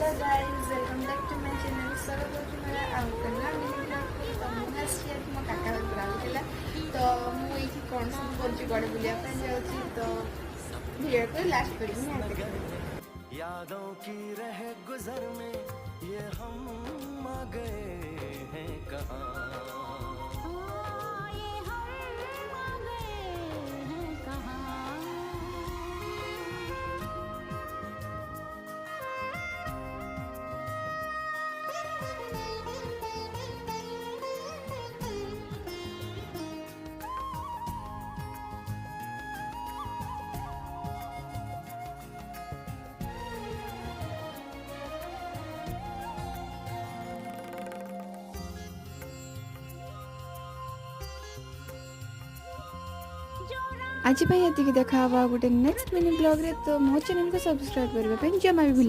guys welcome back to my channel स्वागत होची मेरा आउटना मिनी ब्लॉग को तो मुझे मो काका घर बुलाउला तो मु एठी कोन सब करची गडे बुलिया पे जाउची तो वीडियो को लास्ट पर मैं देखो यादों की रह गुजर में ये हम आ गए हैं कहाँ आज ये देखा गोटे नेक्स्ट मिनी ब्लॉग रे तो मो चैनल को सब्सक्राइब करबे जमा भी भूलि